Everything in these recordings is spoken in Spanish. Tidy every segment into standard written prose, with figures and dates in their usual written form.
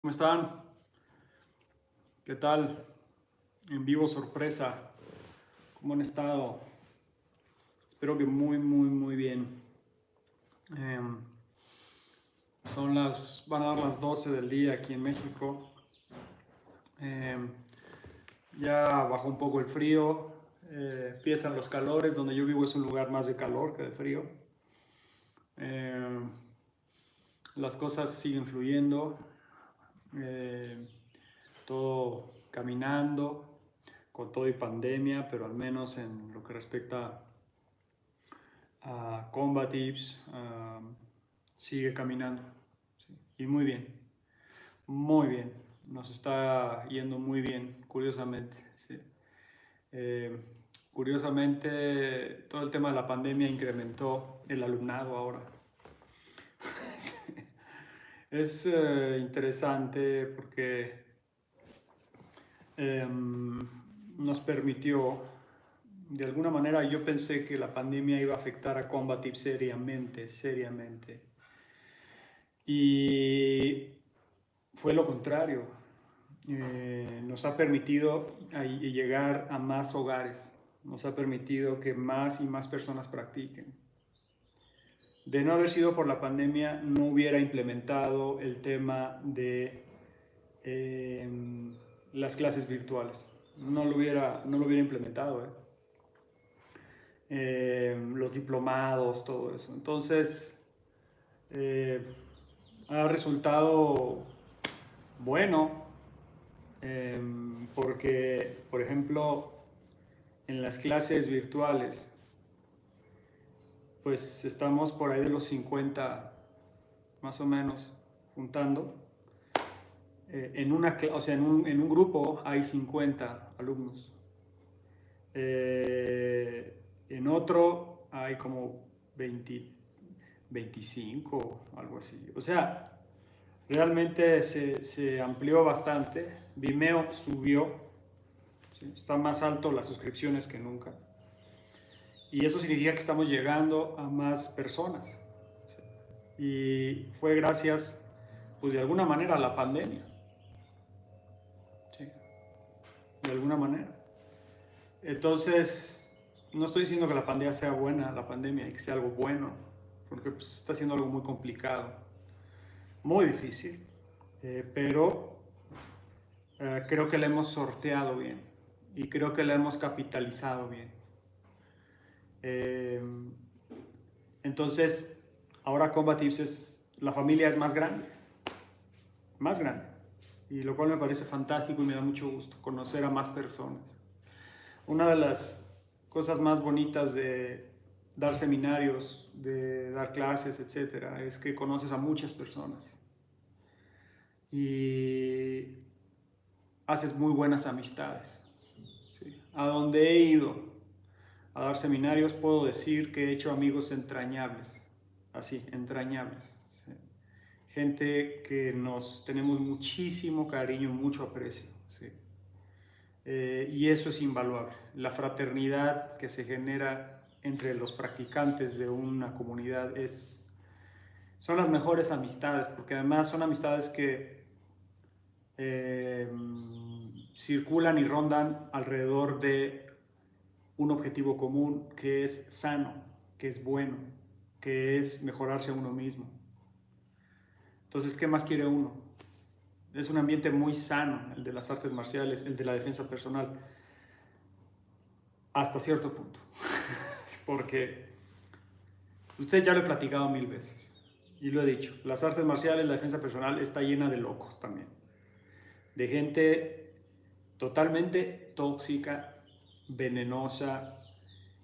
¿Cómo están? ¿Qué tal? En vivo sorpresa. ¿Cómo han estado? Espero que muy bien. Em, van a dar las 12 del día aquí en México. Em, ya bajó un poco el frío. Empiezan los calores. Donde yo vivo es un lugar más de calor que de frío. Em, las cosas siguen fluyendo. Em, todo caminando, con todo y pandemia, pero al menos en lo que respecta a Combatives, sigue caminando. Sí. Y muy bien. Nos está yendo muy bien, curiosamente. Sí. Eh, Curiosamente, todo el tema de la pandemia incrementó el alumnado ahora. Es interesante porque nos permitió, de alguna manera yo pensé que la pandemia iba a afectar a Combative seriamente. Y fue lo contrario. Nos ha permitido llegar a más hogares, nos ha permitido que más y más personas practiquen. De no haber sido por la pandemia, no hubiera implementado el tema de eh, las clases virtuales. No lo hubiera implementado. Los diplomados, todo eso. Entonces, eh, ha resultado bueno, porque, por ejemplo, en las clases virtuales, pues estamos por ahí de los 50, más o menos, juntando. En un grupo hay 50 alumnos. En otro hay como 20, 25, algo así. O sea, realmente se amplió bastante. Vimeo subió, ¿sí? Está más alto las suscripciones que nunca. Y eso significa que estamos llegando a más personas. ¿Sí? Y fue gracias, pues de alguna manera, a la pandemia. ¿Sí? De alguna manera. Entonces, no estoy diciendo que la pandemia sea buena, la pandemia, y que sea algo bueno, porque pues, está siendo algo muy complicado, muy difícil, pero creo que la hemos sorteado bien y creo que la hemos capitalizado bien. Eh, entonces, ahora Combatives la familia es más grande, y lo cual me parece fantástico y me da mucho gusto conocer a más personas. Una de las cosas más bonitas de dar seminarios, de dar clases, etcétera, es que conoces a muchas personas y haces muy buenas amistades. ¿Sí? A donde he ido a dar seminarios puedo decir que he hecho amigos entrañables, así, entrañables. ¿Sí? Gente que nos tenemos muchísimo cariño, mucho aprecio. ¿Sí? Y eso es invaluable. La fraternidad que se genera entre los practicantes de una comunidad son las mejores amistades, porque además son amistades que eh, circulan y rondan alrededor de un objetivo común que es sano, que es bueno, que es mejorarse a uno mismo. Entonces, ¿qué más quiere uno? Es un ambiente muy sano, el de las artes marciales, el de la defensa personal, hasta cierto punto. Porque usted ya lo he platicado 1000 veces y lo he dicho, las artes marciales, la defensa personal está llena de locos también, de gente totalmente tóxica, venenosa,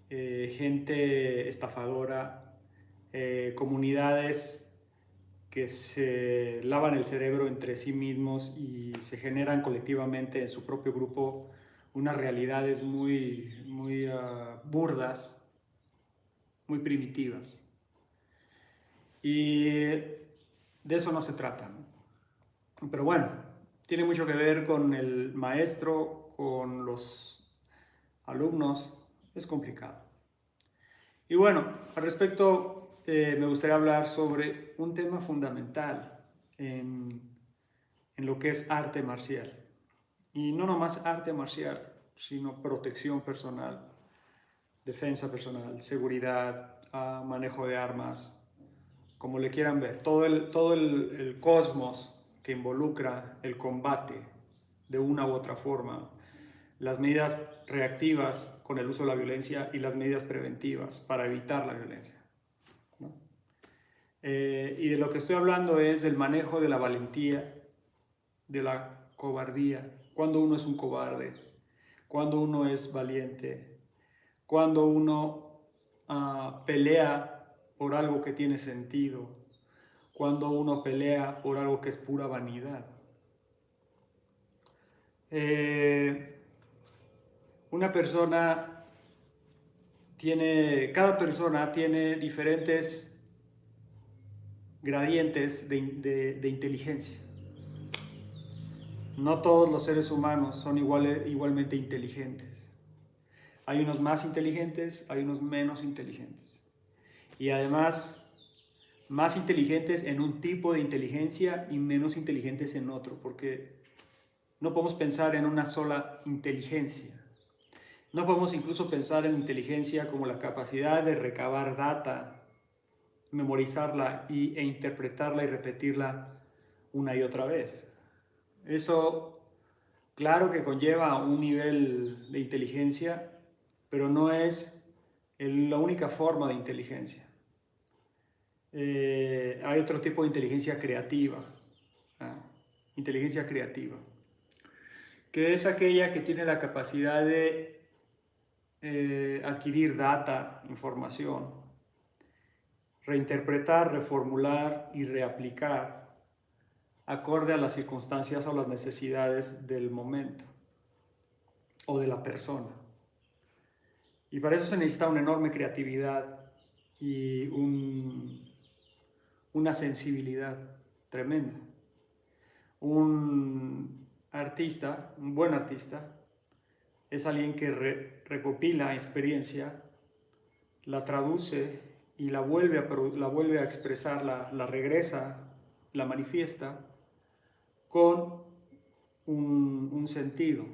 gente estafadora, comunidades que se lavan el cerebro entre sí mismos y se generan colectivamente en su propio grupo unas realidades muy burdas, muy primitivas. Y de eso no se trata, ¿no? Pero bueno, tiene mucho que ver con el maestro, con los alumnos, es complicado. Y bueno, al respecto, me gustaría hablar sobre un tema fundamental en en lo que es arte marcial. Y no nomás arte marcial, sino protección personal, defensa personal, seguridad, manejo de armas, como le quieran ver. Todo el cosmos que involucra el combate de una u otra forma, las medidas reactivas con el uso de la violencia y las medidas preventivas para evitar la violencia, ¿no? Y de lo que estoy hablando es del manejo de la valentía, de la cobardía, cuando uno es un cobarde, cuando uno es valiente, cuando uno pelea por algo que tiene sentido, cuando uno pelea por algo que es pura vanidad. Cada persona tiene diferentes gradientes de inteligencia. No todos los seres humanos son igualmente inteligentes. Hay unos más inteligentes, hay unos menos inteligentes. Y además, más inteligentes en un tipo de inteligencia y menos inteligentes en otro, porque no podemos pensar en una sola inteligencia. No podemos incluso pensar en inteligencia como la capacidad de recabar data, memorizarla e interpretarla y repetirla una y otra vez. Eso, claro que conlleva un nivel de inteligencia, pero no es la única forma de inteligencia. Hay otro tipo de inteligencia creativa, inteligencia creativa, que es aquella que tiene la capacidad de adquirir data, información, reinterpretar, reformular y reaplicar acorde a las circunstancias o las necesidades del momento o de la persona. Y para eso se necesita una enorme creatividad y una sensibilidad tremenda. Un artista, un buen artista, es alguien que recopila experiencia, la traduce y la vuelve a expresar, la regresa, la manifiesta con un sentido.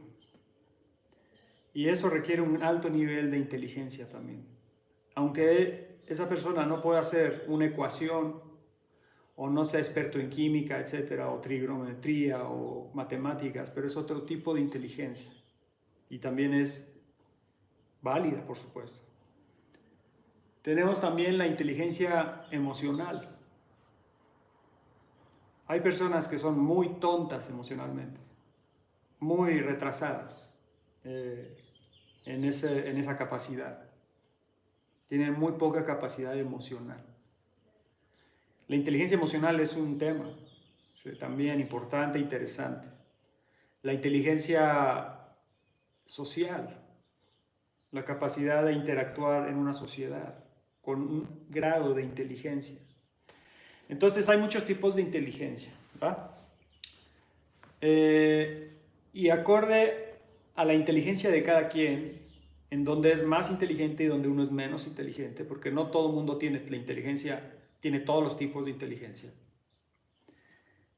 Y eso requiere un alto nivel de inteligencia también. Aunque esa persona no pueda hacer una ecuación o no sea experto en química, etcétera, o trigonometría o matemáticas, pero es otro tipo de inteligencia y también es válida, por supuesto. Tenemos también la inteligencia emocional. Hay personas que son muy tontas emocionalmente, muy retrasadas en esa capacidad. Tienen muy poca capacidad emocional. La inteligencia emocional es un tema también importante e interesante. La inteligencia social, la capacidad de interactuar en una sociedad con un grado de inteligencia. Entonces hay muchos tipos de inteligencia, ¿va? Y acorde a la inteligencia de cada quien, en donde es más inteligente y donde uno es menos inteligente, porque no todo el mundo tiene la inteligencia, tiene todos los tipos de inteligencia.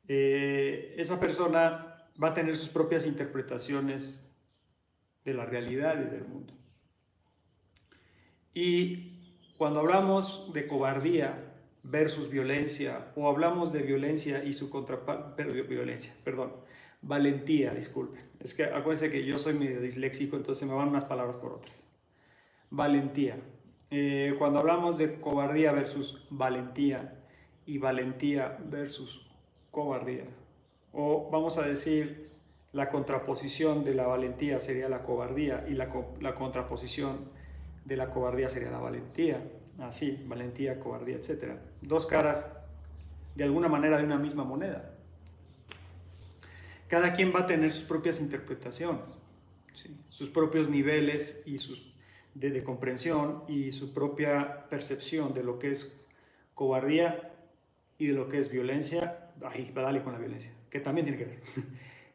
Esa persona va a tener sus propias interpretaciones de la realidad y del mundo. Y cuando hablamos de cobardía versus violencia, o hablamos de violencia y su valentía, disculpen. Es que acuérdense que yo soy medio disléxico, entonces me van unas palabras por otras. Valentía. Cuando hablamos de cobardía versus valentía y valentía versus cobardía, o vamos a decir la contraposición de la valentía sería la cobardía y la contraposición de la cobardía sería la valentía, así, valentía, cobardía, etc. Dos caras de alguna manera de una misma moneda. Cada quien va a tener sus propias interpretaciones, ¿sí? Sus propios niveles y de comprensión y su propia percepción de lo que es cobardía y de lo que es violencia. Ay, dale con la violencia, que también tiene que ver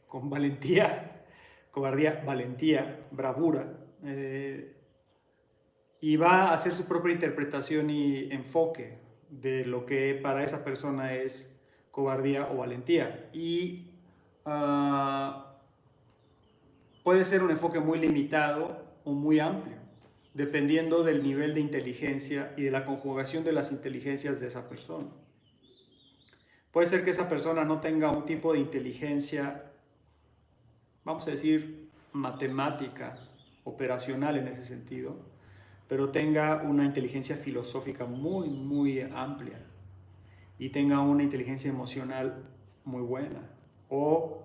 con valentía, cobardía, valentía, bravura, y va a hacer su propia interpretación y enfoque de lo que para esa persona es cobardía o valentía. Y puede ser un enfoque muy limitado o muy amplio, dependiendo del nivel de inteligencia y de la conjugación de las inteligencias de esa persona. Puede ser que esa persona no tenga un tipo de inteligencia, vamos a decir, matemática, operacional en ese sentido, pero tenga una inteligencia filosófica muy, muy amplia y tenga una inteligencia emocional muy buena, o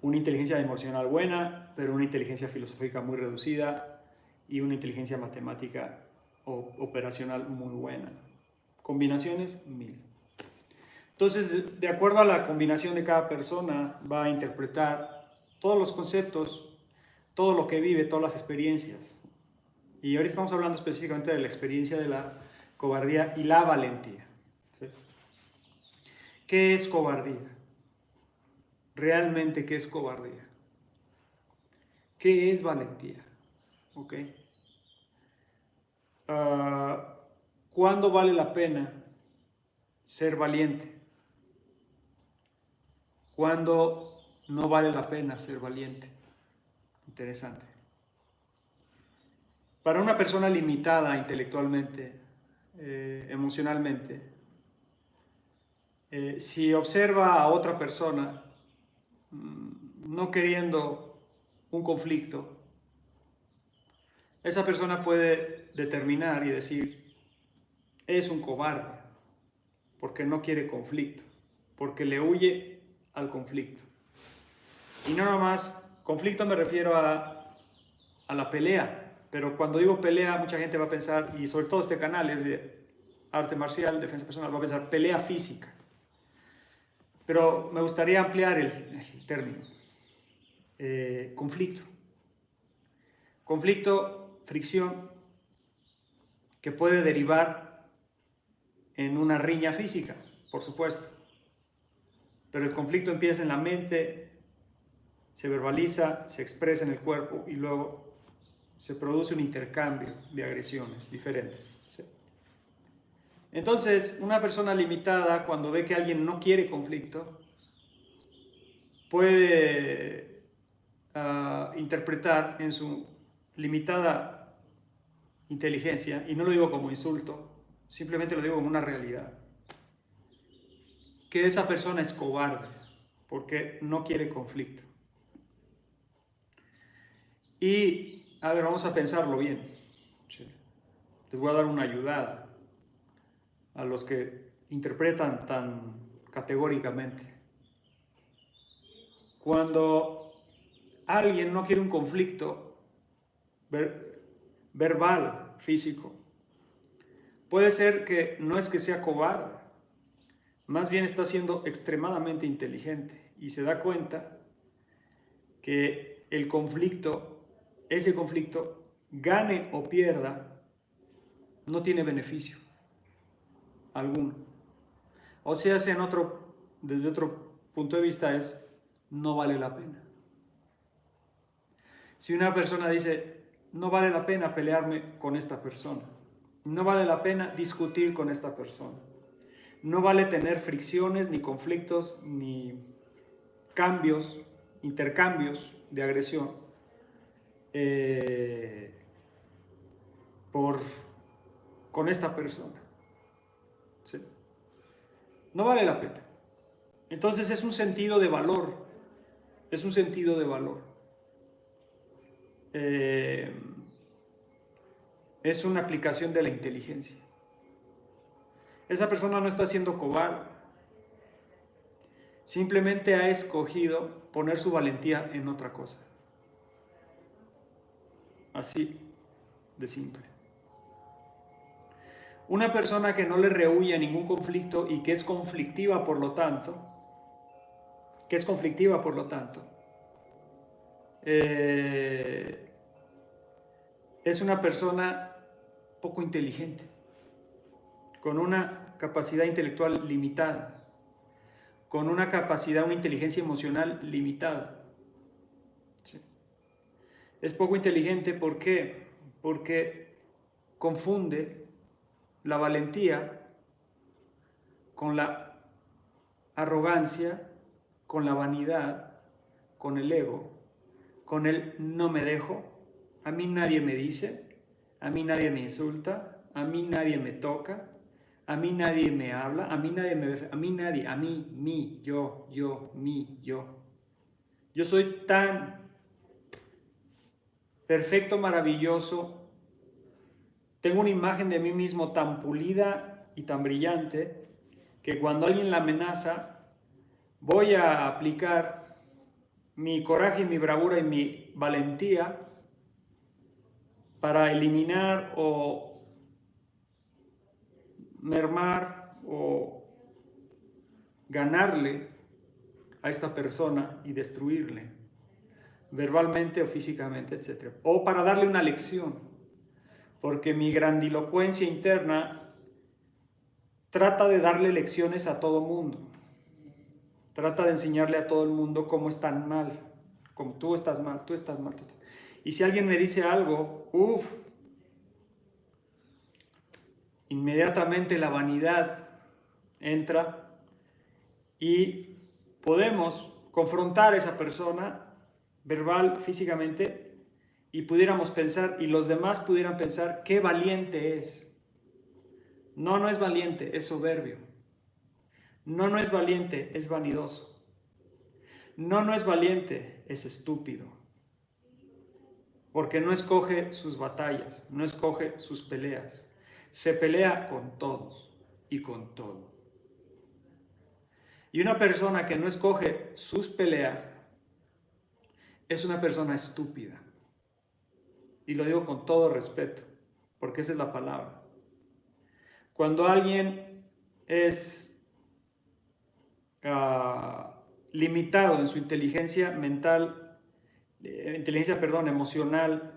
una inteligencia emocional buena, pero una inteligencia filosófica muy reducida y una inteligencia matemática o operacional muy buena. Combinaciones, 1000. Entonces, de acuerdo a la combinación de cada persona, va a interpretar todos los conceptos, todo lo que vive, todas las experiencias. Y ahorita estamos hablando específicamente de la experiencia de la cobardía y la valentía. ¿Sí? ¿Qué es cobardía? Realmente, ¿qué es cobardía? ¿Qué es valentía? ¿Ok? ¿Cuándo vale la pena ser valiente? ¿Cuándo no vale la pena ser valiente? Interesante. Para una persona limitada intelectualmente, emocionalmente, si observa a otra persona no queriendo un conflicto, esa persona puede determinar y decir, es un cobarde, porque no quiere conflicto, porque le huye al conflicto. Y no nada más, conflicto me refiero a la pelea, pero cuando digo pelea, mucha gente va a pensar, y sobre todo este canal es de arte marcial, defensa personal, va a pensar pelea física. Pero me gustaría ampliar el término. Conflicto. Conflicto, fricción, que puede derivar en una riña física, por supuesto. Pero el conflicto empieza en la mente, se verbaliza, se expresa en el cuerpo y luego se produce un intercambio de agresiones diferentes. ¿Sí? Entonces, una persona limitada, cuando ve que alguien no quiere conflicto, puede interpretar en su limitada inteligencia, y no lo digo como insulto, simplemente lo digo como una realidad, que esa persona es cobarde porque no quiere conflicto. Y, a ver, vamos a pensarlo bien. Sí. Les voy a dar una ayuda a los que interpretan tan categóricamente. Cuando alguien no quiere un conflicto verbal, físico, puede ser que no es que sea cobarde, más bien está siendo extremadamente inteligente y se da cuenta que el conflicto, ese conflicto, gane o pierda, no tiene beneficio alguno. O sea, desde otro punto de vista es, no vale la pena. Si una persona dice, no vale la pena pelearme con esta persona, no vale la pena discutir con esta persona, no vale tener fricciones, ni conflictos, ni cambios, intercambios de agresión con esta persona. ¿Sí? No vale la pena. Entonces es un sentido de valor, es un sentido de valor. Es una aplicación de la inteligencia. Esa persona no está siendo cobarde, simplemente ha escogido poner su valentía en otra cosa. Así de simple. Una persona que no le rehúye a ningún conflicto y que es conflictiva por lo tanto, es una persona poco inteligente, con una capacidad intelectual limitada, con una capacidad, una inteligencia emocional limitada. ¿Sí? Es poco inteligente, ¿por qué? Porque confunde la valentía con la arrogancia con la vanidad, con el ego, con el no me dejo, a mí nadie me dice, a mí nadie me insulta, a mí nadie me toca, a mí nadie me habla, a mí nadie me ve, a mí nadie, a mí, mí, yo, mí, yo. Yo soy tan perfecto, maravilloso, tengo una imagen de mí mismo tan pulida y tan brillante que cuando alguien la amenaza, voy a aplicar mi coraje y mi bravura y mi valentía para eliminar o mermar o ganarle a esta persona y destruirle, verbalmente o físicamente, etc. O para darle una lección, porque mi grandilocuencia interna trata de darle lecciones a todo mundo, trata de enseñarle a todo el mundo cómo están mal, como tú estás mal, tú estás mal. Tú estás... Y si alguien me dice algo, inmediatamente la vanidad entra y podemos confrontar a esa persona verbal, físicamente, y pudiéramos pensar, y los demás pudieran pensar, qué valiente es. No, no es valiente, es soberbio. No, no es valiente, es vanidoso. No, no es valiente, es estúpido. Porque no escoge sus batallas, no escoge sus peleas. Se pelea con todos y con todo. Y una persona que no escoge sus peleas es una persona estúpida. Y lo digo con todo respeto, porque esa es la palabra. Cuando alguien es limitado en su inteligencia mental, emocional,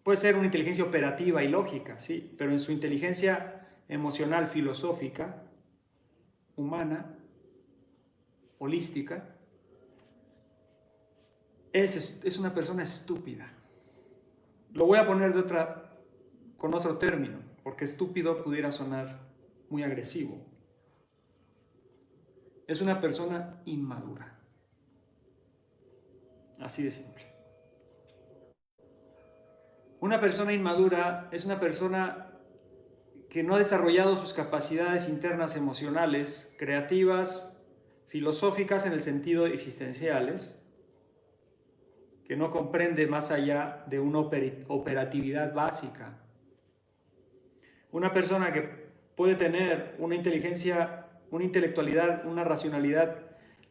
puede ser una inteligencia operativa y lógica, sí, pero en su inteligencia emocional, filosófica, humana, holística, es una persona estúpida. Lo voy a poner con otro término, porque estúpido pudiera sonar muy agresivo. Es una persona inmadura. Así de simple. Una persona inmadura es una persona que no ha desarrollado sus capacidades internas emocionales, creativas, filosóficas en el sentido existenciales, que no comprende más allá de una operatividad básica. Una persona que puede tener una inteligencia, una intelectualidad, una racionalidad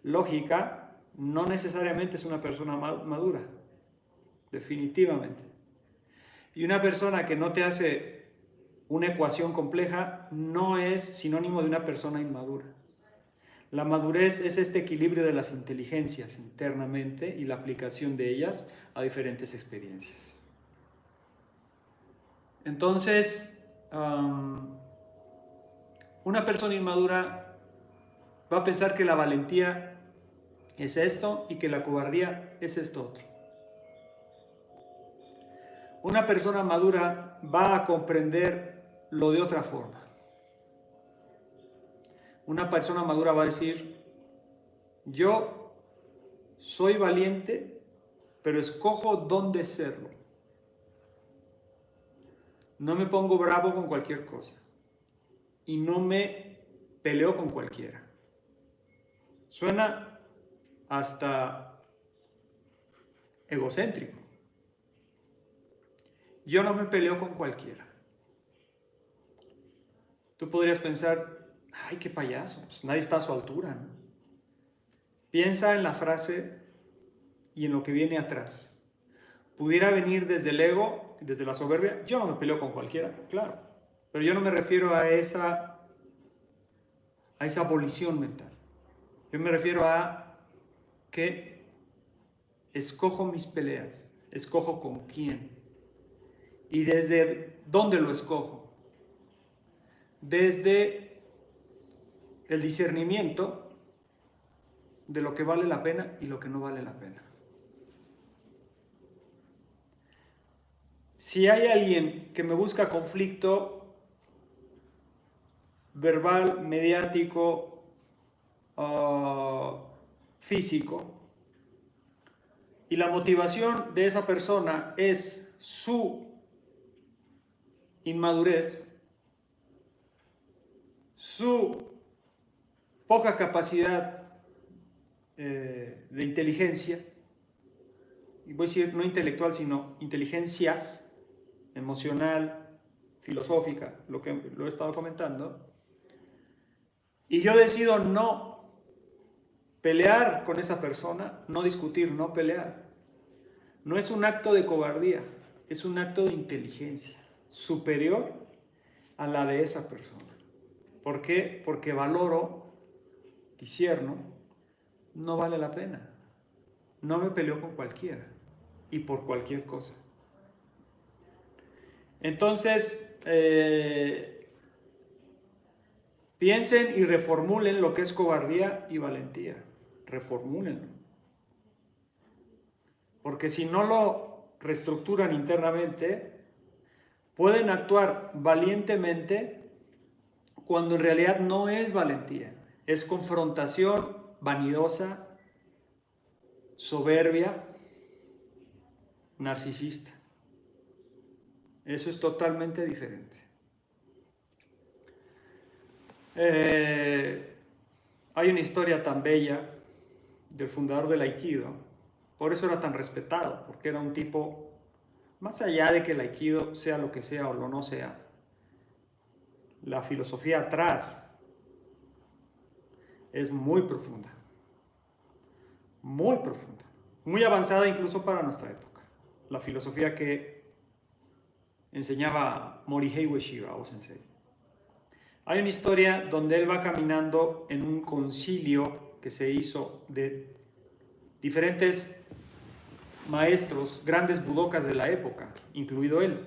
lógica, no necesariamente es una persona madura, definitivamente. Y una persona que no te hace una ecuación compleja no es sinónimo de una persona inmadura. La madurez es este equilibrio de las inteligencias internamente y la aplicación de ellas a diferentes experiencias. Entonces, una persona inmadura va a pensar que la valentía es esto y que la cobardía es esto otro. Una persona madura va a comprender lo de otra forma. Una persona madura va a decir, yo soy valiente, pero escojo dónde serlo. No me pongo bravo con cualquier cosa y no me peleo con cualquiera. Suena hasta egocéntrico. Yo no me peleo con cualquiera. Tú podrías pensar, ay, qué payaso, pues nadie está a su altura, ¿no? Piensa en la frase y en lo que viene atrás. Pudiera venir desde el ego, desde la soberbia. Yo no me peleo con cualquiera, claro, pero yo no me refiero a esa abolición mental. Yo me refiero a que escojo mis peleas, escojo con quién y desde dónde lo escojo. Desde el discernimiento de lo que vale la pena y lo que no vale la pena. Si hay alguien que me busca conflicto verbal, mediático, físico y la motivación de esa persona es su inmadurez, su poca capacidad de inteligencia, y voy a decir no intelectual, sino inteligencias emocional, filosófica, lo que lo he estado comentando, y yo decido no pelear con esa persona, no discutir, no pelear. No es un acto de cobardía, es un acto de inteligencia superior a la de esa persona. ¿Por qué? Porque valoro, discierno, no vale la pena. No me peleo con cualquiera y por cualquier cosa. Entonces, piensen y reformulen lo que es cobardía y valentía. Reformúlenlo. Porque si no lo reestructuran internamente, pueden actuar valientemente cuando en realidad no es valentía. Es confrontación vanidosa, soberbia, narcisista. Eso es totalmente diferente. Hay una historia tan bella del fundador del Aikido, por eso era tan respetado, porque era un tipo, más allá de que el Aikido sea lo que sea o lo no sea, la filosofía atrás es muy profunda, muy avanzada incluso para nuestra época. La filosofía que enseñaba Morihei Ueshiba o Sensei. Hay una historia donde él va caminando en un concilio que se hizo de diferentes maestros, grandes budokas de la época, incluido él.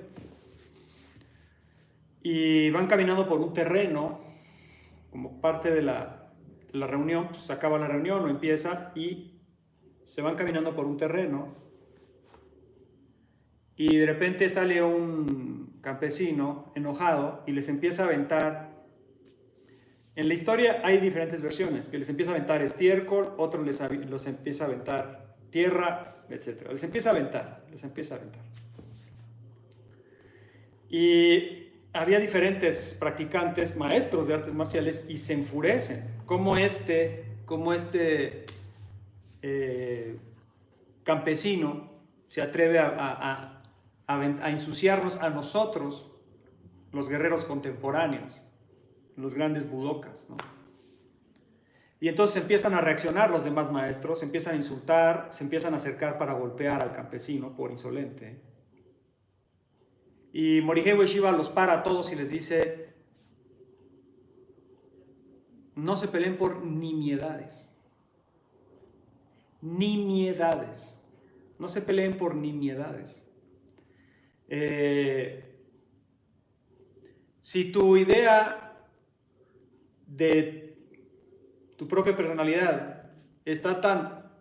Y van caminando por un terreno, como parte de la reunión, pues acaba la reunión o empieza, y se van caminando por un terreno, y de repente sale un campesino enojado y les empieza a aventar. En la historia hay diferentes versiones, que les empieza a aventar estiércol, otro los empieza a aventar tierra, etc. Les empieza a aventar. Y había diferentes practicantes, maestros de artes marciales, y se enfurecen. Como este campesino se atreve a ensuciarnos a nosotros, los guerreros contemporáneos, los grandes budokas, ¿no? Y entonces empiezan a reaccionar los demás maestros, empiezan a insultar, se empiezan a acercar para golpear al campesino por insolente. Y Morihei Ueshiba los para a todos y les dice: no se peleen por nimiedades. Nimiedades. No se peleen por nimiedades. Si tu idea de tu propia personalidad está tan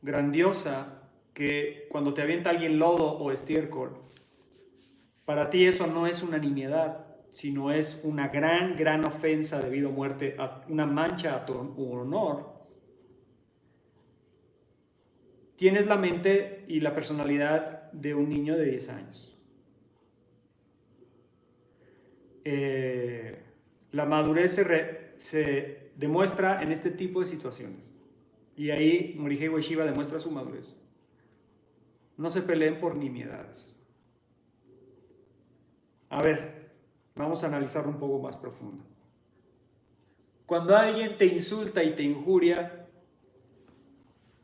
grandiosa que cuando te avienta alguien lodo o estiércol, para ti eso no es una nimiedad, sino es una gran ofensa de vida o muerte, una mancha a tu honor. Tienes la mente y la personalidad de un niño de 10 años. La madurez se demuestra en este tipo de situaciones. Y ahí Morihei Ueshiba demuestra su madurez. No se peleen por nimiedades. A ver, vamos a analizarlo un poco más profundo. Cuando alguien te insulta y te injuria,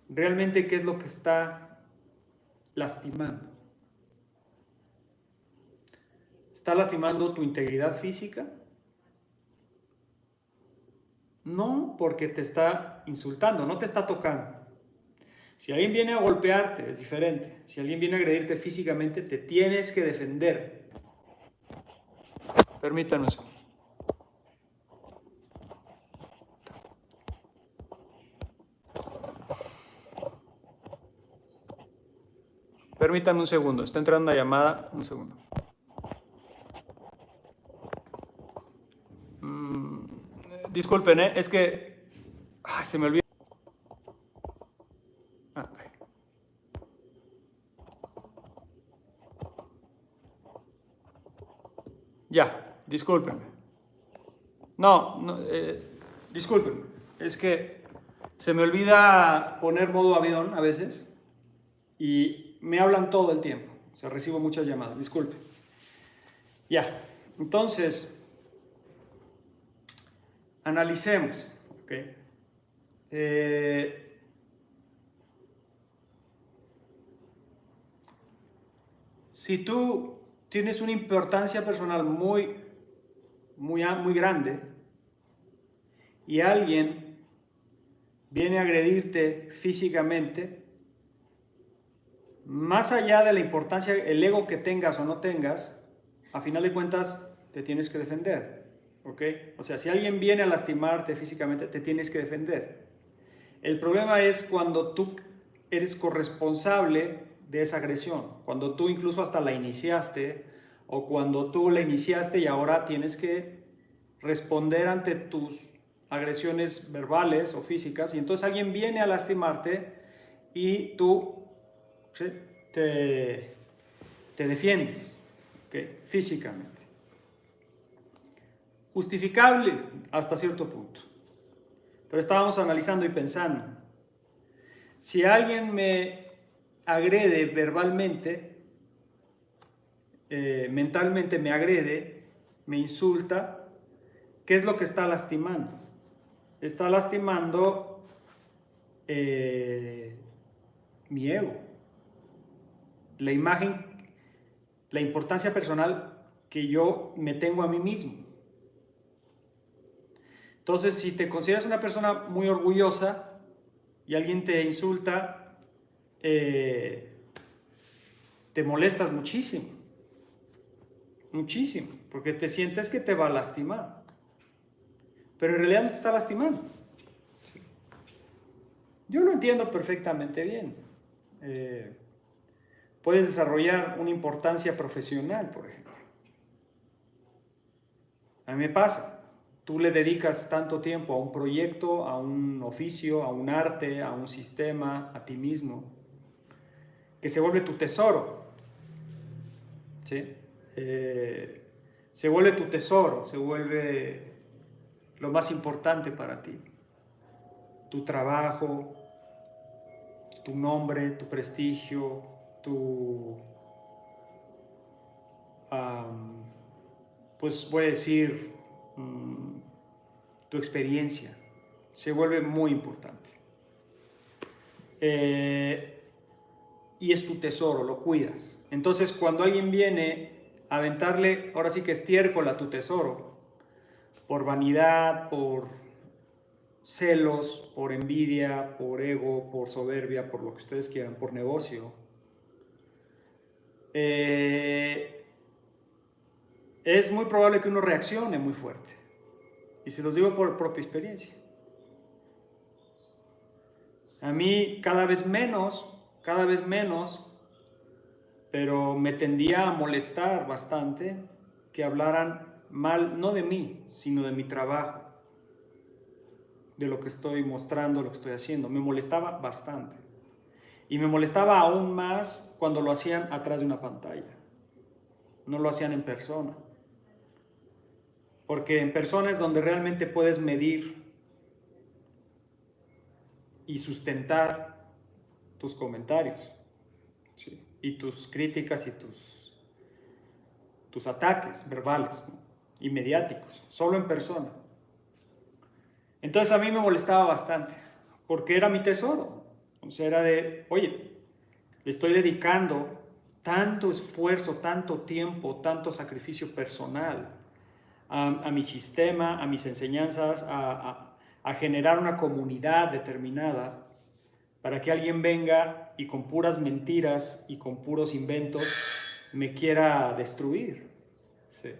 ¿realmente qué es lo que está lastimando? ¿Está lastimando tu integridad física? No, porque te está insultando, no te está tocando. Si alguien viene a golpearte, es diferente. Si alguien viene a agredirte físicamente, te tienes que defender. Permítanme un segundo. Permítanme un segundo, está entrando una llamada. Un segundo. Disculpen, es que se me olvidó. discúlpenme. No, discúlpenme. Es que se me olvida poner modo avión a veces y me hablan todo el tiempo. O sea, recibo muchas llamadas, disculpe. Ya, entonces, analicemos, ¿ok? Si tú tienes una importancia personal muy grande y alguien viene a agredirte físicamente, más allá de la importancia, el ego que tengas o no tengas, a final de cuentas te tienes que defender, ¿ok? O sea, si alguien viene a lastimarte físicamente, te tienes que defender. El problema es cuando tú eres corresponsable de esa agresión, cuando tú incluso hasta la iniciaste o cuando tú la iniciaste y ahora tienes que responder ante tus agresiones verbales o físicas y entonces alguien viene a lastimarte y tú, ¿sí?, te defiendes, ¿okay?, físicamente. Justificable hasta cierto punto. Pero estábamos analizando y pensando, si alguien me agrede verbalmente, mentalmente me agrede, me insulta, ¿qué es lo que está lastimando? Está lastimando mi ego, la imagen, la importancia personal que yo me tengo a mí mismo. Entonces, si te consideras una persona muy orgullosa y alguien te insulta, te molestas muchísimo, muchísimo, porque te sientes que te va a lastimar, pero en realidad no te está lastimando. Yo lo entiendo perfectamente bien. Puedes desarrollar una importancia profesional, por ejemplo. A mí me pasa. Tú le dedicas tanto tiempo a un proyecto, a un oficio, a un arte, a un sistema, a ti mismo, que se vuelve tu tesoro, ¿sí? Se vuelve tu tesoro, se vuelve lo más importante para ti. Tu trabajo, tu nombre, tu prestigio, pues voy a decir, tu experiencia, se vuelve muy importante. Y es tu tesoro, lo cuidas. Entonces, cuando alguien viene a aventarle, ahora sí que estiércol a tu tesoro, por vanidad, por celos, por envidia, por ego, por soberbia, por lo que ustedes quieran, por negocio, es muy probable que uno reaccione muy fuerte. Y se los digo por propia experiencia. A mí cada vez menos, pero me tendía a molestar bastante que hablaran mal, no de mí, sino de mi trabajo, de lo que estoy mostrando, lo que estoy haciendo. Me molestaba bastante. Y me molestaba aún más cuando lo hacían atrás de una pantalla. No lo hacían en persona. Porque en persona es donde realmente puedes medir y sustentar tus comentarios, ¿sí?, y tus críticas y tus ataques verbales, ¿no?, y mediáticos, solo en persona. Entonces a mí me molestaba bastante, porque era mi tesoro. O sea, era de, oye, le estoy dedicando tanto esfuerzo, tanto tiempo, tanto sacrificio personal a mi sistema, a mis enseñanzas, a generar una comunidad determinada, para que alguien venga y con puras mentiras y con puros inventos me quiera destruir. Sí.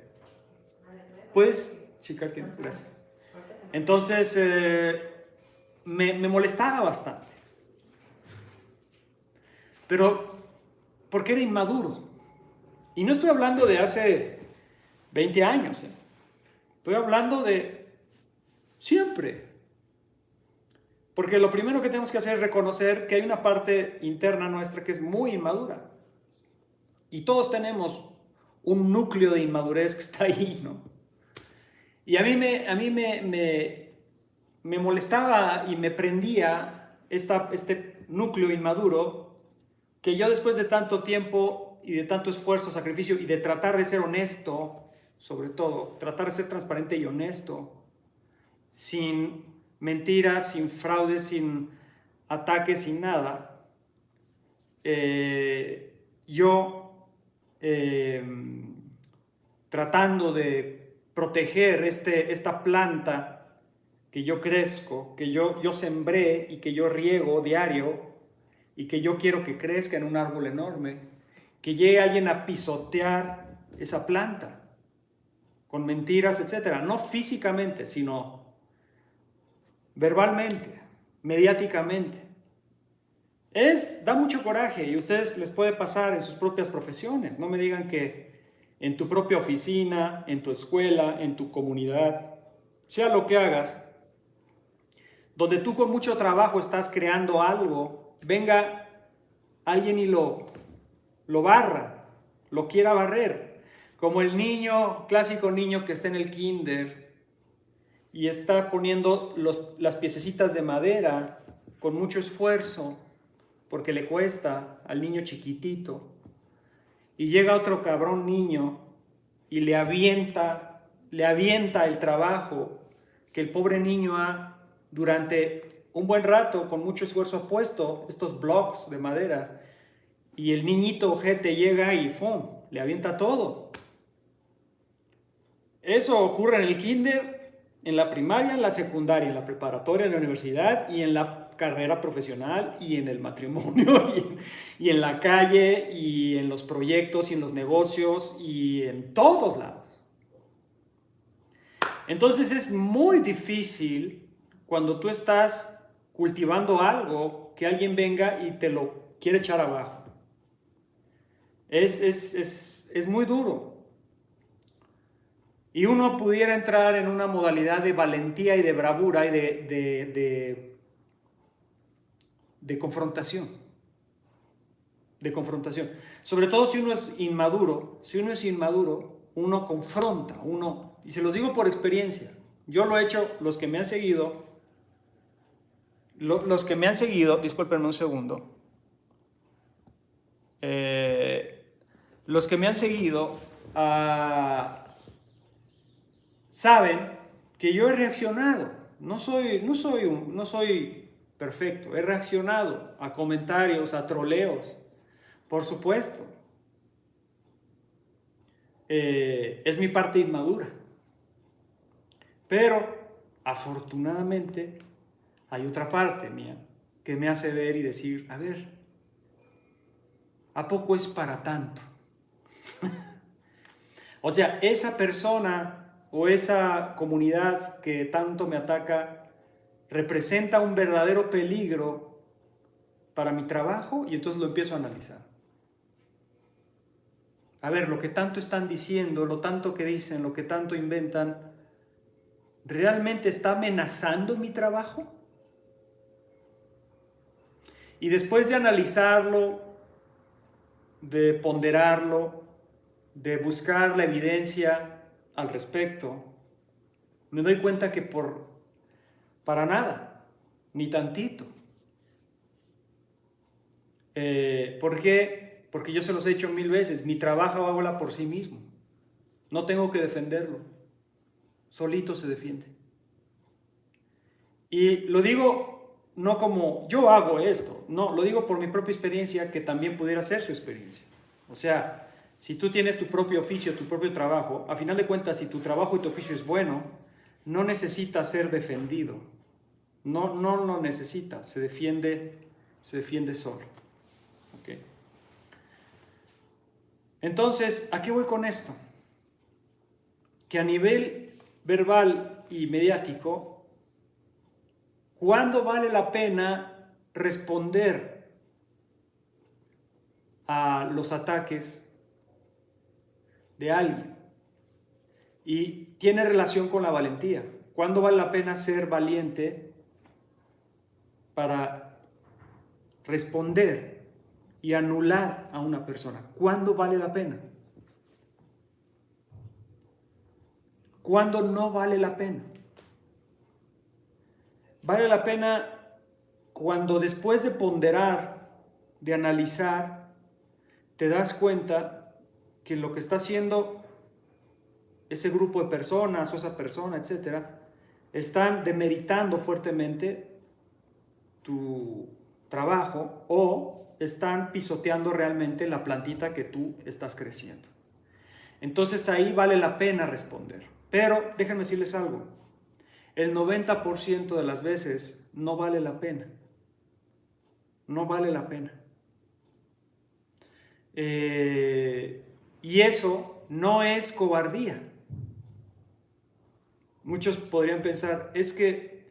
¿Puedes checar quién? Gracias. Entonces, me molestaba bastante. Pero, porque era inmaduro. Y no estoy hablando de hace 20 años. Estoy hablando de siempre. Porque lo primero que tenemos que hacer es reconocer que hay una parte interna nuestra que es muy inmadura. Y todos tenemos un núcleo de inmadurez que está ahí, ¿no? Y me molestaba y me prendía este núcleo inmaduro que yo después de tanto tiempo y de tanto esfuerzo, sacrificio y de tratar de ser honesto, sobre todo, tratar de ser transparente y honesto, sin mentiras, sin fraudes, sin ataques, sin nada, yo tratando de proteger esta planta que yo crezco, que yo sembré y que yo riego diario y que yo quiero que crezca en un árbol enorme, que llegue alguien a pisotear esa planta con mentiras, etcétera, no físicamente, sino verbalmente, mediáticamente. Da mucho coraje y a ustedes les puede pasar en sus propias profesiones. No me digan que en tu propia oficina, en tu escuela, en tu comunidad, sea lo que hagas, donde tú con mucho trabajo estás creando algo, venga alguien y lo barra, lo quiera barrer. Como el niño, clásico niño que está en el kinder y está poniendo las piececitas de madera con mucho esfuerzo, porque le cuesta al niño chiquitito, y llega otro cabrón niño y le avienta el trabajo que el pobre niño ha durante un buen rato con mucho esfuerzo puesto, estos blocks de madera, y el niñito ojete llega y ¡fum!, le avienta todo. Eso ocurre en el kinder, en la primaria, en la secundaria, en la preparatoria, en la universidad y en la carrera profesional y en el matrimonio y en la calle y en los proyectos y en los negocios y en todos lados. Entonces es muy difícil cuando tú estás cultivando algo que alguien venga y te lo quiere echar abajo. Es muy duro. Y uno pudiera entrar en una modalidad de valentía y de bravura y de confrontación. De confrontación. Sobre todo si uno es inmaduro. Si uno es inmaduro, uno confronta. Y se los digo por experiencia. Yo lo he hecho, los que me han seguido, discúlpenme un segundo. Los que me han seguido saben que yo he reaccionado. No soy perfecto. He reaccionado a comentarios, a troleos, por supuesto. Es mi parte inmadura. Pero, afortunadamente, hay otra parte mía que me hace ver y decir, a ver, ¿a poco es para tanto? O sea, esa persona o esa comunidad que tanto me ataca representa un verdadero peligro para mi trabajo, y entonces lo empiezo a analizar. A ver, lo que tanto están diciendo, lo tanto que dicen, lo que tanto inventan, ¿realmente está amenazando mi trabajo? Y después de analizarlo, de ponderarlo, de buscar la evidencia al respecto, me doy cuenta que para nada, ni tantito. ¿Por qué? Porque yo se los he dicho 1000 veces, mi trabajo habla por sí mismo. No tengo que defenderlo. Solito se defiende. Y lo digo no como yo hago esto, no, lo digo por mi propia experiencia, que también pudiera ser su experiencia. O sea, si tú tienes tu propio oficio, tu propio trabajo, a final de cuentas, si tu trabajo y tu oficio es bueno, no necesita ser defendido. No lo necesita, se defiende solo. ¿Okay? Entonces, ¿a qué voy con esto? Que a nivel verbal y mediático, ¿cuándo vale la pena responder a los ataques de alguien? Y tiene relación con la valentía. ¿Cuándo vale la pena ser valiente para responder y anular a una persona? ¿Cuándo vale la pena? ¿Cuándo no vale la pena? Vale la pena cuando después de ponderar, de analizar, te das cuenta que lo que está haciendo ese grupo de personas o esa persona, etcétera, están demeritando fuertemente tu trabajo o están pisoteando realmente la plantita que tú estás creciendo. Entonces ahí vale la pena responder. Pero déjenme decirles algo, el 90% de las veces no vale la pena. No vale la pena. Y eso no es cobardía. Muchos podrían pensar, es que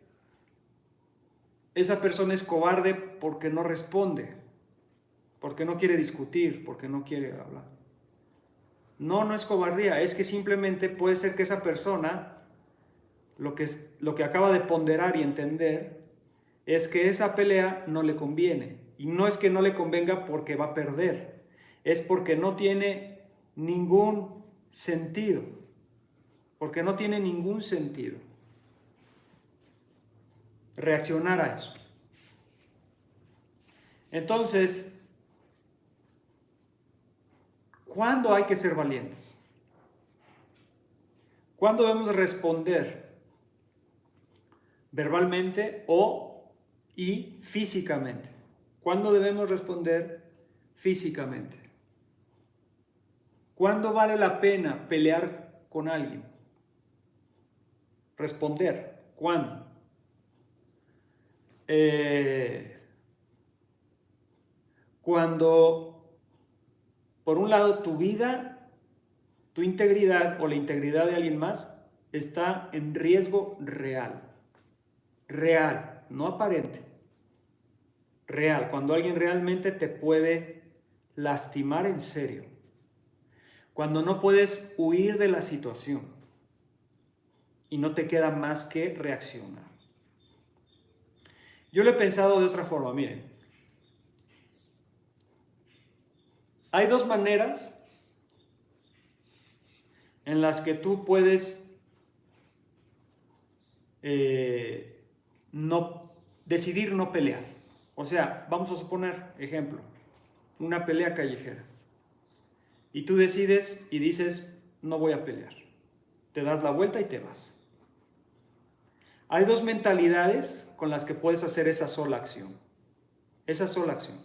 esa persona es cobarde porque no responde, porque no quiere discutir, porque no quiere hablar. No, no es cobardía, es que simplemente puede ser que esa persona, lo que acaba de ponderar y entender, es que esa pelea no le conviene. Y no es que no le convenga porque va a perder, es porque no tiene ningún sentido. Porque no tiene ningún sentido reaccionar a eso. Entonces, ¿cuándo hay que ser valientes? ¿Cuándo debemos responder? Verbalmente y físicamente. ¿Cuándo debemos responder físicamente? ¿Cuándo vale la pena pelear con alguien? Responder. ¿Cuándo? Cuando, por un lado, tu vida, tu integridad o la integridad de alguien más está en riesgo real. Real, no aparente. Real, cuando alguien realmente te puede lastimar en serio. Cuando no puedes huir de la situación y no te queda más que reaccionar. Yo lo he pensado de otra forma, miren. Hay dos maneras en las que tú puedes decidir no pelear. O sea, vamos a suponer, ejemplo, una pelea callejera. Y tú decides y dices, no voy a pelear. Te das la vuelta y te vas. Hay dos mentalidades con las que puedes hacer esa sola acción. Esa sola acción.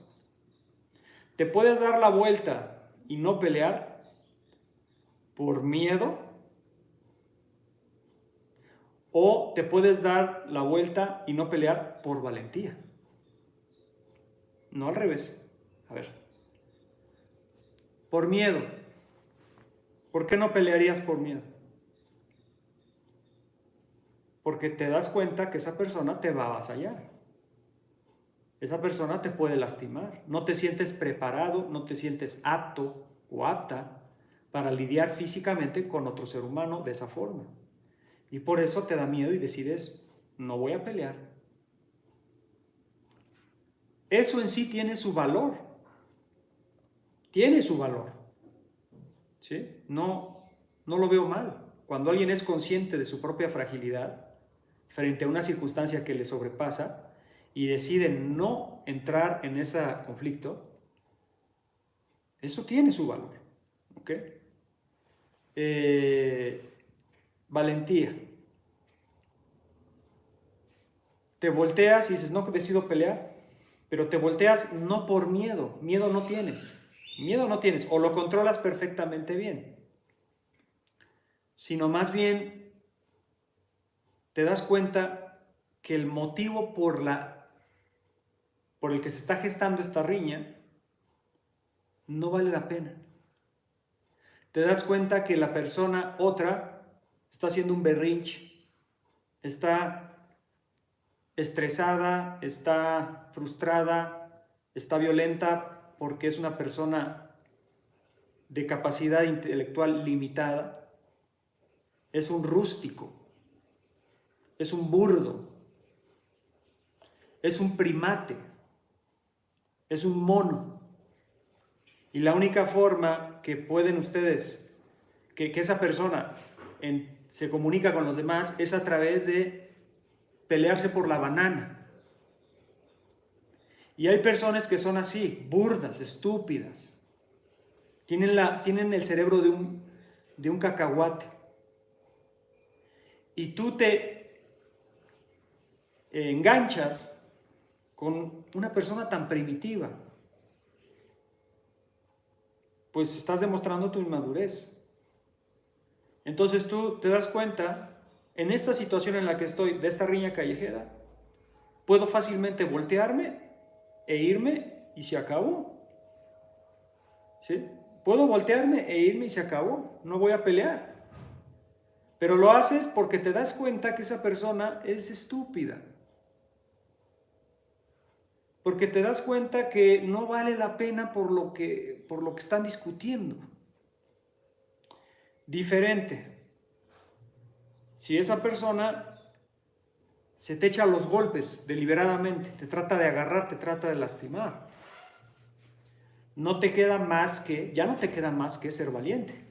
Te puedes dar la vuelta y no pelear por miedo, o te puedes dar la vuelta y no pelear por valentía. No al revés. A ver. Por miedo. ¿Por qué no pelearías por miedo? Porque te das cuenta que esa persona te va a avasallar. Esa persona te puede lastimar. No te sientes preparado, no te sientes apto o apta para lidiar físicamente con otro ser humano de esa forma. Y por eso te da miedo y decides, no voy a pelear. Eso en sí tiene su valor. Tiene su valor. ¿Sí? No lo veo mal. Cuando alguien es consciente de su propia fragilidad frente a una circunstancia que le sobrepasa y decide no entrar en ese conflicto, eso tiene su valor. ¿Ok? Valentía. Te volteas y dices, no decido pelear, pero te volteas no por miedo. Miedo no tienes. Miedo no tienes. O lo controlas perfectamente bien. Sino más bien te das cuenta que el motivo por el que se está gestando esta riña no vale la pena. Te das cuenta que la persona otra está haciendo un berrinche, está estresada, está frustrada, está violenta porque es una persona de capacidad intelectual limitada, es un rústico, es un burdo, es un primate, es un mono. Y la única forma que pueden ustedes, que esa persona se comunica con los demás es a través de pelearse por la banana. Y hay personas que son así, burdas, estúpidas. Tienen el cerebro de un cacahuate. Y tú te enganchas con una persona tan primitiva. Pues estás demostrando tu inmadurez. Entonces tú te das cuenta, en esta situación en la que estoy, de esta riña callejera, puedo fácilmente voltearme e irme y se acabó. ¿Sí? Puedo voltearme e irme y se acabó. No voy a pelear. Pero lo haces porque te das cuenta que esa persona es estúpida. Porque te das cuenta que no vale la pena por lo que están discutiendo. Diferente. Si esa persona se te echa los golpes deliberadamente, te trata de agarrar, te trata de lastimar, ya no te queda más que ser valiente.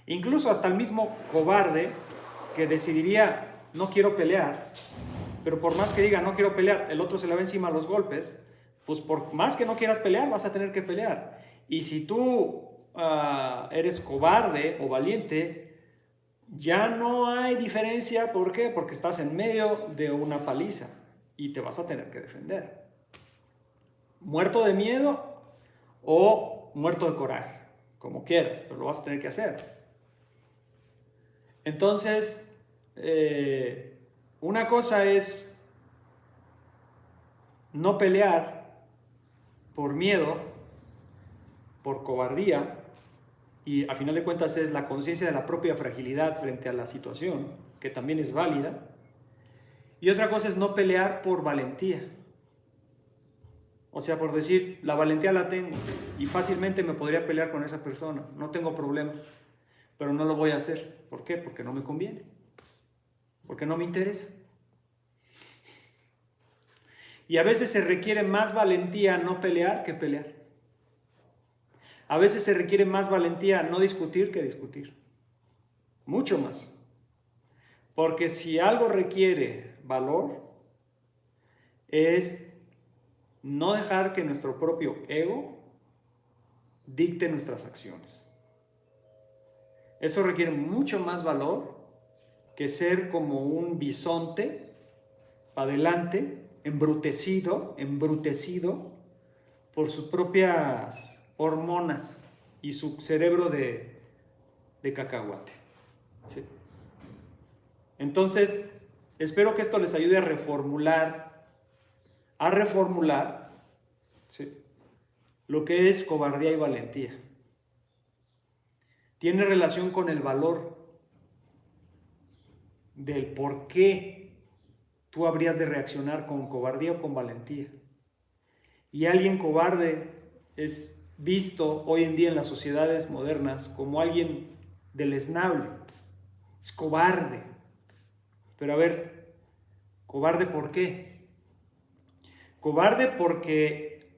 Incluso hasta el mismo cobarde que decidiría, no quiero pelear, pero por más que diga no quiero pelear, el otro se le va encima a los golpes, pues por más que no quieras pelear, vas a tener que pelear. Y si tú eres cobarde o valiente, ya no hay diferencia. ¿Por qué? Porque estás en medio de una paliza y te vas a tener que defender. Muerto de miedo o muerto de coraje, como quieras, pero lo vas a tener que hacer. Entonces, una cosa es no pelear por miedo, por cobardía, y a final de cuentas es la conciencia de la propia fragilidad frente a la situación, que también es válida. Y otra cosa es no pelear por valentía. O sea, por decir, la valentía la tengo y fácilmente me podría pelear con esa persona, no tengo problema, pero no lo voy a hacer. ¿Por qué? Porque no me conviene, porque no me interesa. Y a veces se requiere más valentía no pelear que pelear. A veces se requiere más valentía no discutir que discutir. Mucho más. Porque si algo requiere valor, es no dejar que nuestro propio ego dicte nuestras acciones. Eso requiere mucho más valor que ser como un bisonte para adelante, embrutecido por sus propias hormonas y su cerebro de cacahuate. ¿Sí? Entonces, espero que esto les ayude a reformular, ¿sí?, lo que es cobardía y valentía. Tiene relación con el valor del por qué tú habrías de reaccionar con cobardía o con valentía. Y alguien cobarde es visto hoy en día en las sociedades modernas como alguien deleznable, es cobarde. Pero a ver, ¿cobarde por qué? Cobarde porque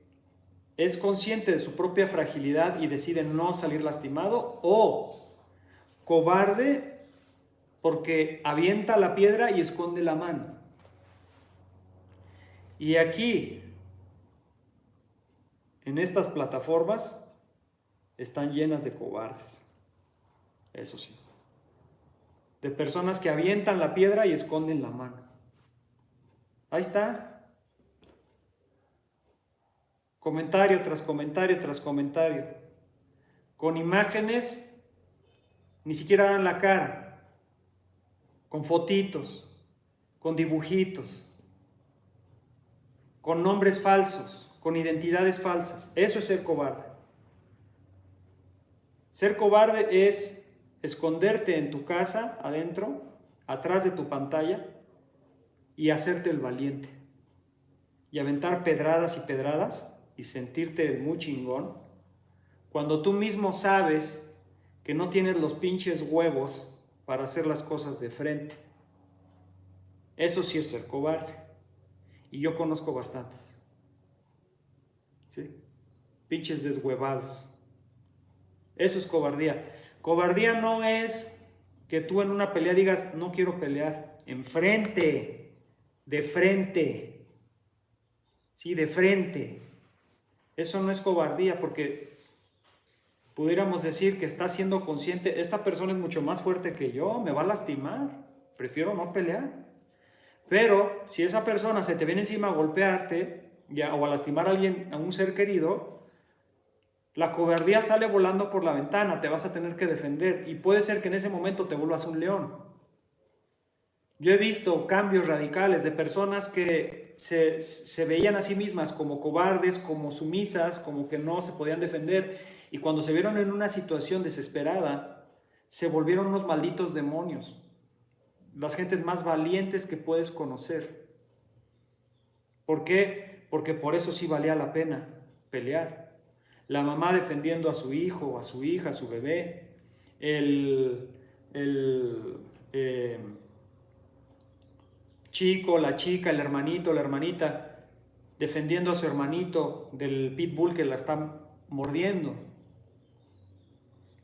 es consciente de su propia fragilidad y decide no salir lastimado, o cobarde porque avienta la piedra y esconde la mano. Y aquí, en estas plataformas, están llenas de cobardes. Eso sí. De personas que avientan la piedra y esconden la mano. Ahí está. Comentario tras comentario tras comentario. Con imágenes, ni siquiera dan la cara. Con fotitos, con dibujitos, con nombres falsos, con identidades falsas. Eso es ser cobarde. Ser cobarde es esconderte en tu casa, adentro, atrás de tu pantalla, y hacerte el valiente. Y aventar pedradas y pedradas y sentirte muy chingón, cuando tú mismo sabes que no tienes los pinches huevos para hacer las cosas de frente. Eso sí es ser cobarde. Y yo conozco bastantes. ¿Sí? Pinches deshuevados. Eso es cobardía. Cobardía no es que tú en una pelea digas, no quiero pelear, enfrente, de frente, sí, de frente. Eso no es cobardía, porque pudiéramos decir que está siendo consciente, esta persona es mucho más fuerte que yo, me va a lastimar, prefiero no pelear. Pero si esa persona se te viene encima a golpearte o a lastimar a alguien, a un ser querido, la cobardía sale volando por la ventana, te vas a tener que defender y puede ser que en ese momento te vuelvas un león. Yo he visto cambios radicales de personas que se veían a sí mismas como cobardes, como sumisas, como que no se podían defender, y cuando se vieron en una situación desesperada, se volvieron unos malditos demonios, las gentes más valientes que puedes conocer. ¿Por qué? Porque por eso sí valía la pena pelear. La mamá defendiendo a su hijo, a su hija, a su bebé, el, el chico, la chica, el hermanito, la hermanita, defendiendo a su hermanito del pitbull que la está mordiendo.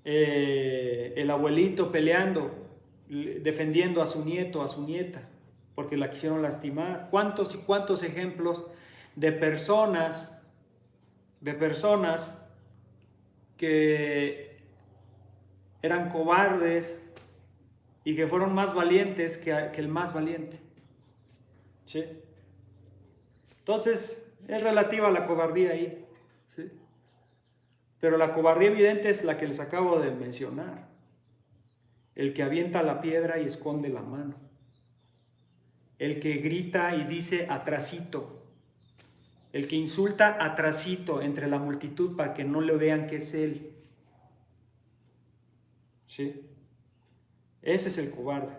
El abuelito peleando, defendiendo a su nieto, a su nieta, porque la quisieron lastimar. ¿Cuántos y cuántos ejemplos de personas que eran cobardes y que fueron más valientes que el más valiente? ¿Sí? Entonces, es relativa a la cobardía ahí, ¿sí? Pero la cobardía evidente es la que les acabo de mencionar. El que avienta la piedra y esconde la mano. El que grita y dice atrasito. El que insulta atrasito entre la multitud para que no le vean que es él. ¿Sí? Ese es el cobarde.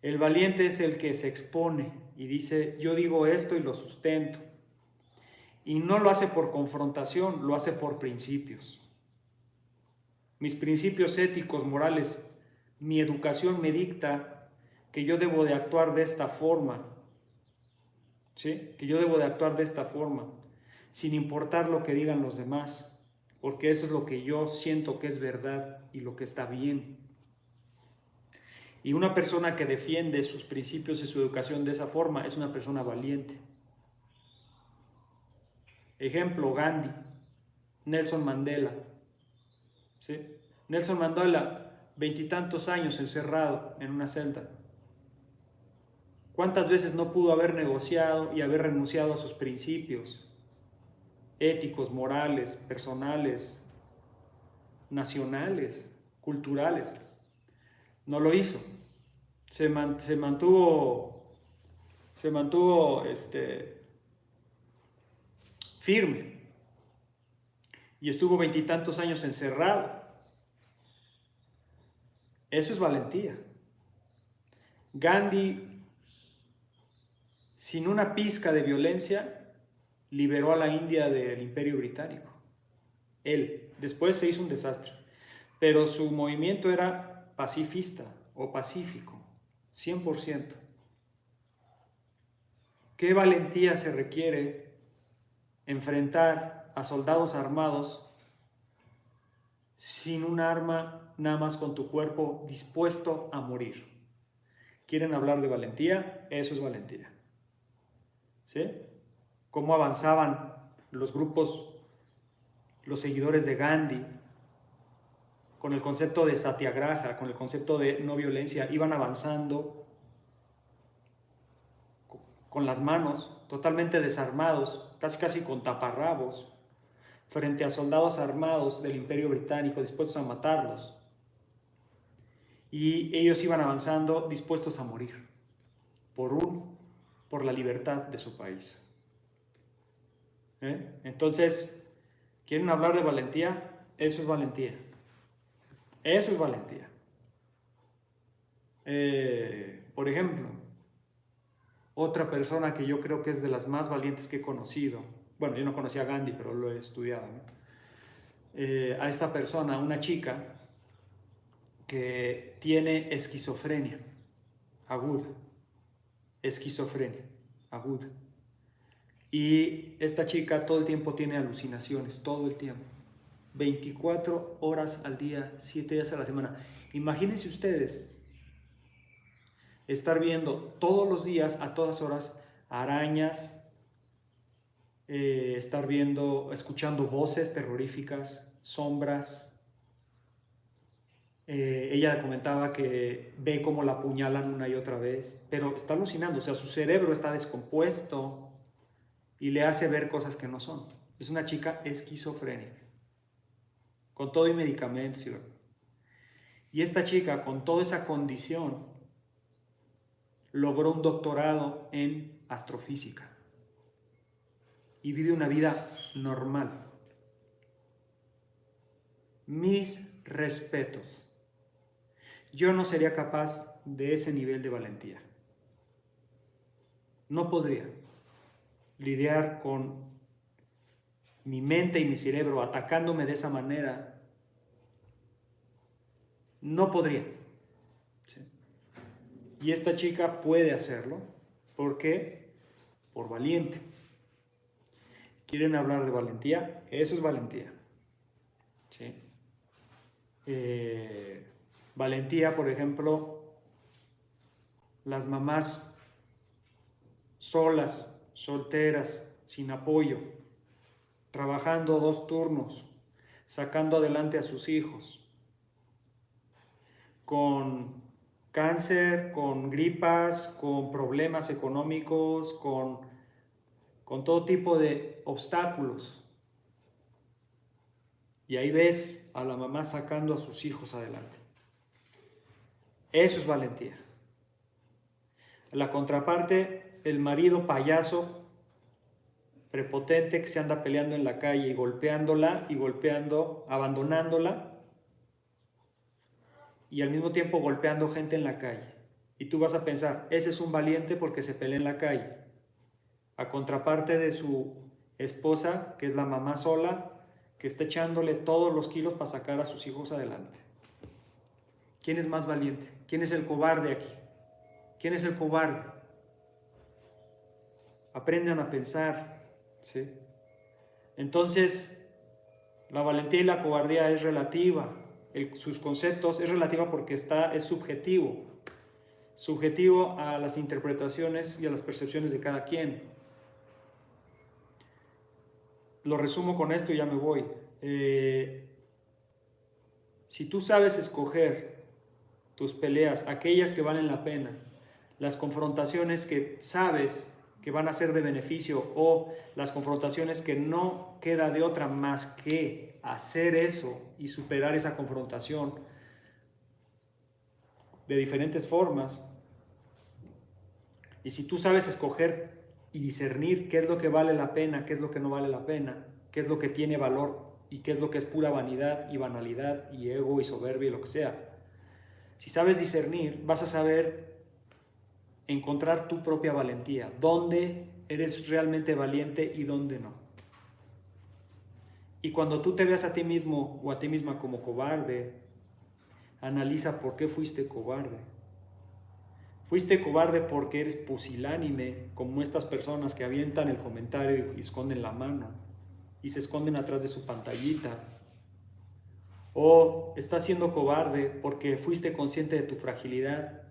El valiente es el que se expone y dice, yo digo esto y lo sustento. Y no lo hace por confrontación, lo hace por principios. Mis principios éticos, morales, mi educación me dicta que yo debo de actuar de esta forma. ¿Sí? Que yo debo de actuar de esta forma, sin importar lo que digan los demás, porque eso es lo que yo siento que es verdad y lo que está bien. Y una persona que defiende sus principios y su educación de esa forma es una persona valiente. Ejemplo, Gandhi, Nelson Mandela. ¿Sí? Nelson Mandela, 20 y tantos años encerrado en una celda. ¿Cuántas veces no pudo haber negociado y haber renunciado a sus principios éticos, morales, personales, nacionales, culturales? No lo hizo. Se mantuvo firme y estuvo 20 y tantos años encerrado. Eso es valentía. Gandhi, sin una pizca de violencia, liberó a la India del Imperio Británico. Él, después se hizo un desastre, pero su movimiento era pacifista o pacífico, 100%. ¿Qué valentía se requiere enfrentar a soldados armados sin un arma, nada más con tu cuerpo dispuesto a morir? ¿Quieren hablar de valentía? Eso es valentía. ¿Sí? Cómo avanzaban los grupos, los seguidores de Gandhi, con el concepto de satyagraha, con el concepto de no violencia, iban avanzando con las manos, totalmente desarmados, casi con taparrabos, frente a soldados armados del Imperio Británico dispuestos a matarlos. Y ellos iban avanzando dispuestos a morir por la libertad de su país. Entonces, ¿quieren hablar de valentía? Eso es valentía. Eso es valentía. Por ejemplo, otra persona que yo creo que es de las más valientes que he conocido, bueno, yo no conocía a Gandhi, pero lo he estudiado, ¿no? A esta persona, una chica que tiene esquizofrenia aguda, esquizofrenia aguda. Y esta chica todo el tiempo tiene alucinaciones, todo el tiempo. 24 horas al día, 7 días a la semana. Imagínense ustedes estar viendo todos los días, a todas horas, arañas, estar viendo, escuchando voces terroríficas, sombras. Ella comentaba que ve cómo la apuñalan una y otra vez, pero está alucinando, o sea, su cerebro está descompuesto y le hace ver cosas que no son. Es una chica esquizofrénica, con todo y medicamentos. Y esta chica, con toda esa condición, logró un doctorado en astrofísica y vive una vida normal. Mis respetos. Yo no sería capaz de ese nivel de valentía. No podría lidiar con mi mente y mi cerebro atacándome de esa manera. No podría. ¿Sí? Y esta chica puede hacerlo. ¿Por qué? Por valiente. ¿Quieren hablar de valentía? Eso es valentía. ¿Sí? Valentía, por ejemplo, las mamás solas, solteras, sin apoyo, trabajando 2 turnos, sacando adelante a sus hijos, con cáncer, con gripas, con problemas económicos, con todo tipo de obstáculos. Y ahí ves a la mamá sacando a sus hijos adelante. Eso es valentía. La contraparte, el marido payaso, prepotente, que se anda peleando en la calle y golpeándola y golpeando, abandonándola, y al mismo tiempo golpeando gente en la calle. Y tú vas a pensar, ese es un valiente porque se pelea en la calle. A contraparte de su esposa, que es la mamá sola, que está echándole todos los kilos para sacar a sus hijos adelante. ¿Quién es más valiente? ¿Quién es el cobarde aquí? ¿Quién es el cobarde? Aprendan a pensar, ¿sí? Entonces, la valentía y la cobardía es relativa. Sus conceptos es relativa porque es subjetivo. Subjetivo a las interpretaciones y a las percepciones de cada quien. Lo resumo con esto y ya me voy. Si tú sabes escoger tus peleas, aquellas que valen la pena, las confrontaciones que sabes que van a ser de beneficio o las confrontaciones que no queda de otra más que hacer eso y superar esa confrontación de diferentes formas, y si tú sabes escoger y discernir qué es lo que vale la pena, qué es lo que no vale la pena, qué es lo que tiene valor y qué es lo que es pura vanidad y banalidad y ego y soberbia y lo que sea, si sabes discernir, vas a saber encontrar tu propia valentía, dónde eres realmente valiente y dónde no. Y cuando tú te veas a ti mismo o a ti misma como cobarde, analiza por qué fuiste cobarde. Fuiste cobarde porque eres pusilánime, como estas personas que avientan el comentario y esconden la mano y se esconden atrás de su pantallita. O estás siendo cobarde porque fuiste consciente de tu fragilidad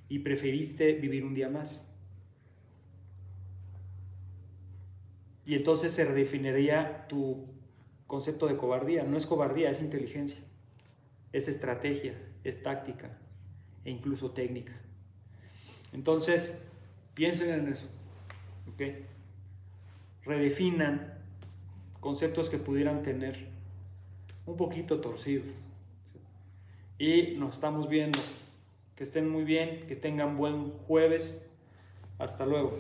y preferiste vivir un día más. Y entonces se redefiniría tu concepto de cobardía. No es cobardía, es inteligencia, es estrategia, es táctica e incluso técnica. Entonces, piensen en eso, ¿ok? Redefinan conceptos que pudieran tener un poquito torcidos. ¿Sí? Y nos estamos viendo. Que estén muy bien, que tengan buen jueves. Hasta luego.